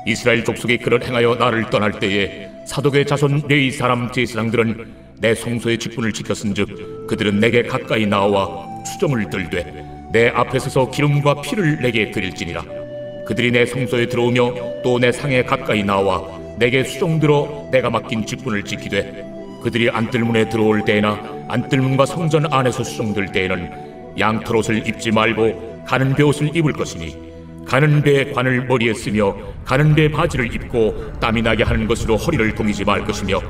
이스라엘 족속이 그를 행하여 나를 떠날 때에 사독의 자손 레위 사람 제사장들은 내 성소의 직분을 지켰은즉 그들은 내게 가까이 나와 수정을 들되 내 앞에 서서 기름과 피를 내게 드릴지니라. 그들이 내 성소에 들어오며 또 내 상에 가까이 나와 내게 수정들어 내가 맡긴 직분을 지키되 그들이 안뜰문에 들어올 때에나 안뜰문과 성전 안에서 수정들 때에는 양털옷을 입지 말고 가는 베옷을 입을 것이니 가는 배 관을 머리에 쓰며 가는 배 바지를 입고 땀이 나게 하는 것으로 허리를 동이지 말 것이며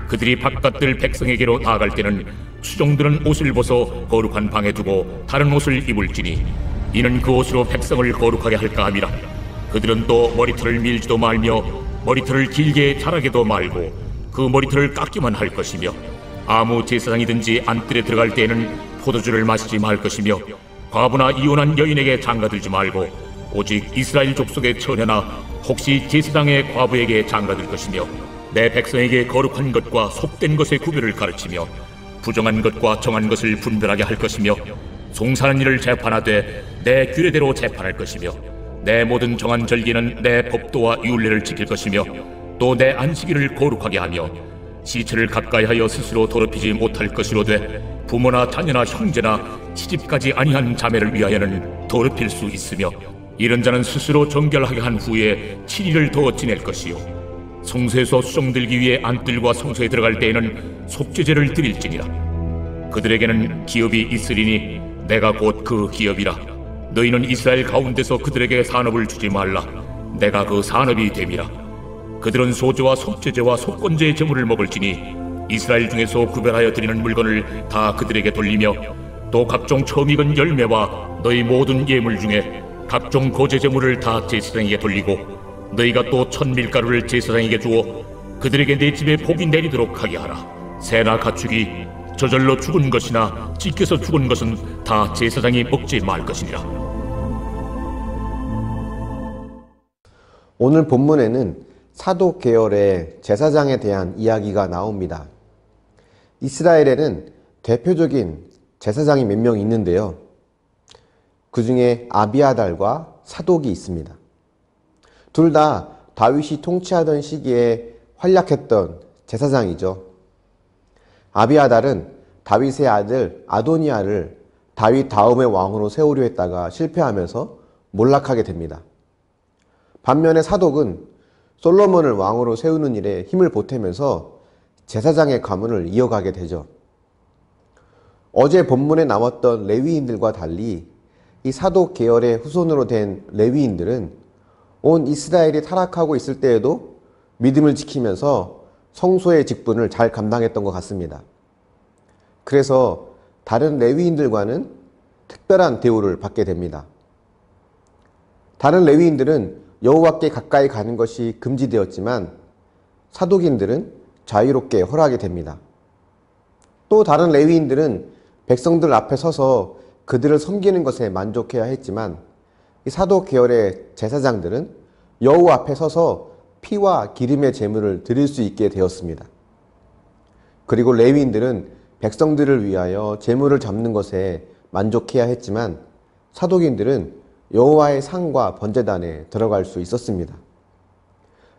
그들이 바깥들 백성에게로 나아갈 때는 수종들은 옷을 벗어 거룩한 방에 두고 다른 옷을 입을지니 이는 그 옷으로 백성을 거룩하게 할까 함이라. 그들은 또 머리털을 밀지도 말며 머리털을 길게 자라게도 말고 그 머리털을 깎기만 할 것이며 아무 제사장이든지 안뜰에 들어갈 때에는 포도주를 마시지 말 것이며 과부나 이혼한 여인에게 장가들지 말고 오직 이스라엘 족속의 처녀나 혹시 제사장의 과부에게 장가들 것이며 내 백성에게 거룩한 것과 속된 것의 구별을 가르치며 부정한 것과 정한 것을 분별하게 할 것이며 송사하는 일을 재판하되 내 규례대로 재판할 것이며 내 모든 정한 절기는 내 법도와 율례를 지킬 것이며 또 내 안식일을 거룩하게 하며 시체를 가까이하여 스스로 더럽히지 못할 것이로되 부모나 자녀나 형제나 시집가지 아니한 자매를 위하여는 더럽힐 수 있으며 이런 자는 스스로 정결하게 한 후에 7일을 더 지낼 것이요 성소에서 수정들기 위해 안뜰과 성소에 들어갈 때에는 속죄제를 드릴지니라. 그들에게는 기업이 있으리니 내가 곧 그 기업이라. 너희는 이스라엘 가운데서 그들에게 산업을 주지 말라. 내가 그 산업이 됨이라. 그들은 소제와 속죄제와 속건제의 제물을 먹을지니 이스라엘 중에서 구별하여 드리는 물건을 다 그들에게 돌리며 또 각종 처음 익은 열매와 너희 모든 예물 중에 각종 거제 제물을 다 제사장에게 돌리고 너희가 또 천밀가루를 제사장에게 주어 그들에게 내 집에 복이 내리도록 하게 하라. 새나 가축이 저절로 죽은 것이나 찢겨서 죽은 것은 다 제사장이 먹지 말 것이니라. 오늘 본문에는 사독 계열의 제사장에 대한 이야기가 나옵니다. 이스라엘에는 대표적인 제사장이 몇 명 있는데요. 그 중에 아비아달과 사독이 있습니다. 둘 다 다윗이 통치하던 시기에 활약했던 제사장이죠. 아비아달은 다윗의 아들 아도니아를 다윗 다음의 왕으로 세우려 했다가 실패하면서 몰락하게 됩니다. 반면에 사독은 솔로몬을 왕으로 세우는 일에 힘을 보태면서 제사장의 가문을 이어가게 되죠. 어제 본문에 나왔던 레위인들과 달리 이 사독 계열의 후손으로 된 레위인들은 온 이스라엘이 타락하고 있을 때에도 믿음을 지키면서 성소의 직분을 잘 감당했던 것 같습니다. 그래서 다른 레위인들과는 특별한 대우를 받게 됩니다. 다른 레위인들은 여호와께 가까이 가는 것이 금지되었지만 사독인들은 자유롭게 허락이 됩니다. 또 다른 레위인들은 백성들 앞에 서서 그들을 섬기는 것에 만족해야 했지만 이 사독 계열의 제사장들은 여호와 앞에 서서 피와 기름의 제물을 드릴 수 있게 되었습니다. 그리고 레위인들은 백성들을 위하여 제물을 잡는 것에 만족해야 했지만 사독인들은 여호와의 상과 번제단에 들어갈 수 있었습니다.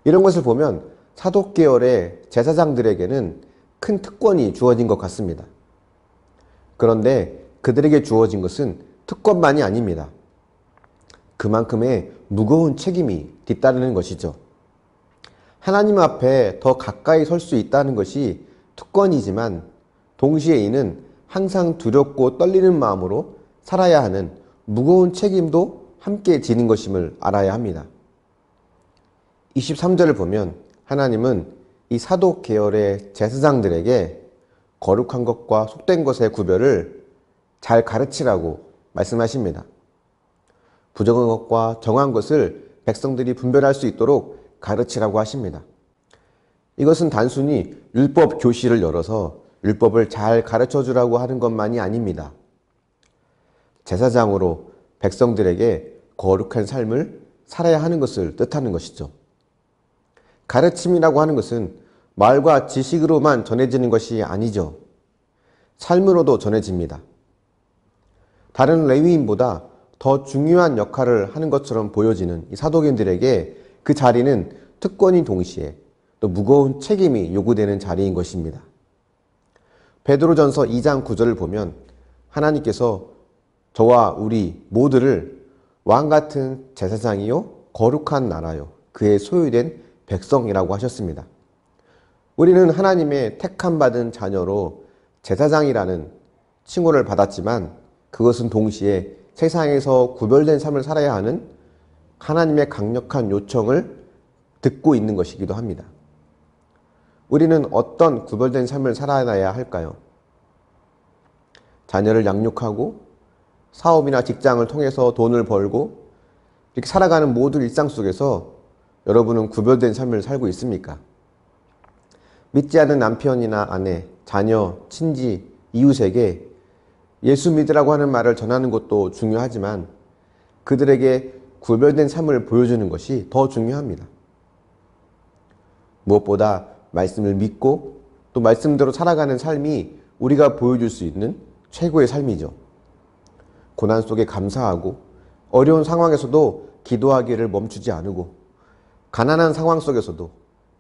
이런 것을 보면 사독 계열의 제사장들에게는 큰 특권이 주어진 것 같습니다. 그런데 그들에게 주어진 것은 특권만이 아닙니다. 그만큼의 무거운 책임이 뒤따르는 것이죠. 하나님 앞에 더 가까이 설 수 있다는 것이 특권이지만 동시에 이는 항상 두렵고 떨리는 마음으로 살아야 하는 무거운 책임도 함께 지는 것임을 알아야 합니다. 23절을 보면 하나님은 이 사독 계열의 제사장들에게 거룩한 것과 속된 것의 구별을 잘 가르치라고 말씀하십니다. 부정한 것과 정한 것을 백성들이 분별할 수 있도록 가르치라고 하십니다. 이것은 단순히 율법 교실을 열어서 율법을 잘 가르쳐 주라고 하는 것만이 아닙니다. 제사장으로 백성들에게 거룩한 삶을 살아야 하는 것을 뜻하는 것이죠. 가르침이라고 하는 것은 말과 지식으로만 전해지는 것이 아니죠. 삶으로도 전해집니다. 다른 레위인보다 더 중요한 역할을 하는 것처럼 보여지는 이 사독인들에게 그 자리는 특권인 동시에 또 무거운 책임이 요구되는 자리인 것입니다. 베드로전서 2장 9절을 보면 하나님께서 저와 우리 모두를 왕같은 제사장이요 거룩한 나라요 그의 소유된 백성이라고 하셨습니다. 우리는 하나님의 택함 받은 자녀로 제사장이라는 칭호를 받았지만 그것은 동시에 세상에서 구별된 삶을 살아야 하는 하나님의 강력한 요청을 듣고 있는 것이기도 합니다. 우리는 어떤 구별된 삶을 살아야 할까요? 자녀를 양육하고 사업이나 직장을 통해서 돈을 벌고 이렇게 살아가는 모든 일상 속에서 여러분은 구별된 삶을 살고 있습니까? 믿지 않는 남편이나 아내, 자녀, 친지, 이웃에게 예수 믿으라고 하는 말을 전하는 것도 중요하지만 그들에게 구별된 삶을 보여주는 것이 더 중요합니다. 무엇보다 말씀을 믿고 또 말씀대로 살아가는 삶이 우리가 보여줄 수 있는 최고의 삶이죠. 고난 속에 감사하고 어려운 상황에서도 기도하기를 멈추지 않고 가난한 상황 속에서도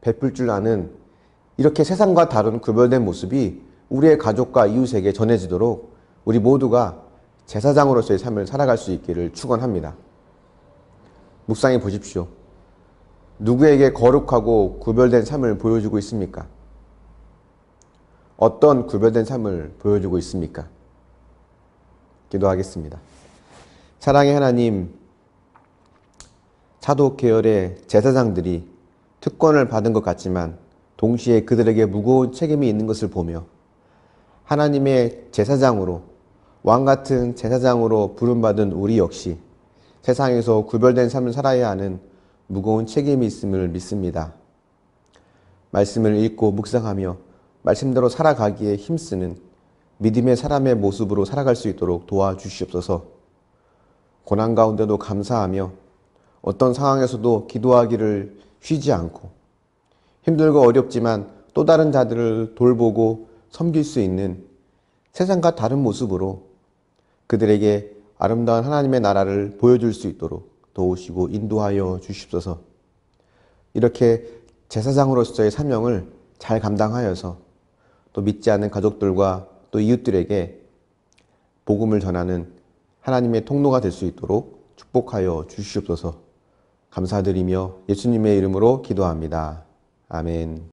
베풀 줄 아는 이렇게 세상과 다른 구별된 모습이 우리의 가족과 이웃에게 전해지도록 우리 모두가 제사장으로서의 삶을 살아갈 수 있기를 축원합니다. 묵상해 보십시오. 누구에게 거룩하고 구별된 삶을 보여주고 있습니까? 어떤 구별된 삶을 보여주고 있습니까? 기도하겠습니다. 사랑의 하나님, 사도 계열의 제사장들이 특권을 받은 것 같지만 동시에 그들에게 무거운 책임이 있는 것을 보며 하나님의 제사장으로 왕같은 제사장으로 부름받은 우리 역시 세상에서 구별된 삶을 살아야 하는 무거운 책임이 있음을 믿습니다. 말씀을 읽고 묵상하며 말씀대로 살아가기에 힘쓰는 믿음의 사람의 모습으로 살아갈 수 있도록 도와주시옵소서. 고난 가운데도 감사하며 어떤 상황에서도 기도하기를 쉬지 않고 힘들고 어렵지만 또 다른 자들을 돌보고 섬길 수 있는 세상과 다른 모습으로 그들에게 아름다운 하나님의 나라를 보여줄 수 있도록 도우시고 인도하여 주십소서. 이렇게 제사장으로서의 사명을 잘 감당하여서 또 믿지 않는 가족들과 또 이웃들에게 복음을 전하는 하나님의 통로가 될 수 있도록 축복하여 주시옵소서. 감사드리며 예수님의 이름으로 기도합니다. 아멘.